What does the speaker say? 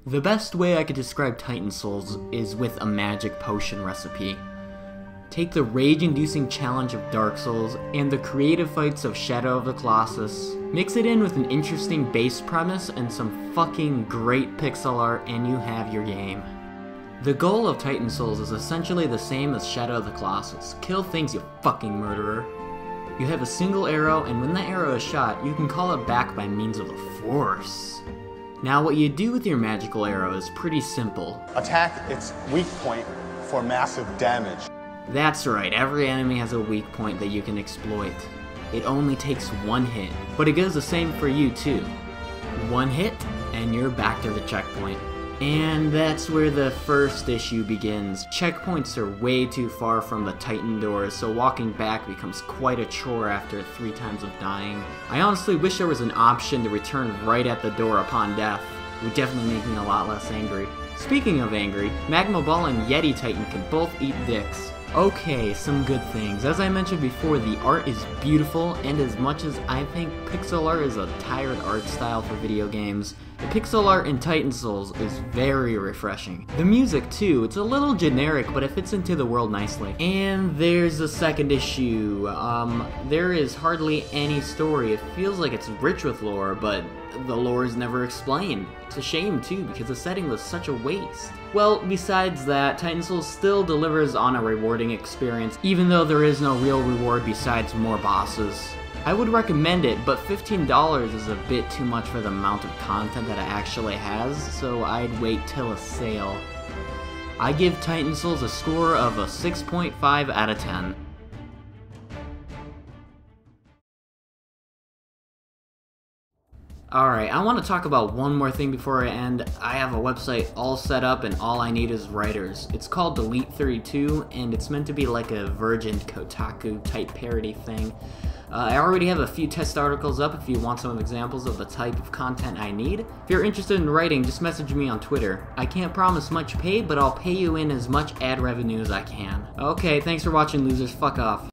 The best way I could describe Titan Souls is with a magic potion recipe. Take the rage-inducing challenge of Dark Souls and the creative fights of Shadow of the Colossus, mix it in with an interesting base premise and some fucking great pixel art, and you have your game. The goal of Titan Souls is essentially the same as Shadow of the Colossus. Kill things, you fucking murderer. You have a single arrow, and when that arrow is shot, you can call it back by means of the Force. Now what you do with your magical arrow is pretty simple. Attack its weak point for massive damage. That's right, every enemy has a weak point that you can exploit. It only takes one hit, but it goes the same for you too. One hit, and you're back to the checkpoint. And that's where the first issue begins. Checkpoints are way too far from the Titan doors, so walking back becomes quite a chore after 3 times of dying. I honestly wish there was an option to return right at the door upon death. It would definitely make me a lot less angry. Speaking of angry, Magma Ball and Yeti Titan can both eat dicks. Okay, some good things. As I mentioned before, the art is beautiful, and as much as I think pixel art is a tired art style for video games, the pixel art in Titan Souls is very refreshing. The music too, it's a little generic, but it fits into the world nicely. And there's the second issue. There is hardly any story. It feels like it's rich with lore, but the lore is never explained. It's a shame too, because the setting was such a waste. Well, besides that, Titan Souls still delivers on a rewarding experience, even though there is no real reward besides more bosses. I would recommend it, but $15 is a bit too much for the amount of content that it actually has, so I'd wait till a sale. I give Titan Souls a score of a 6.5 out of 10. Alright, I want to talk about one more thing before I end. I have a website all set up and all I need is writers. It's called Delete32 and it's meant to be like a Virgin Kotaku type parody thing. I already have a few test articles up if you want some examples of the type of content I need. If you're interested in writing, just message me on Twitter. I can't promise much pay, but I'll pay you in as much ad revenue as I can. Okay, thanks for watching, losers. Fuck off.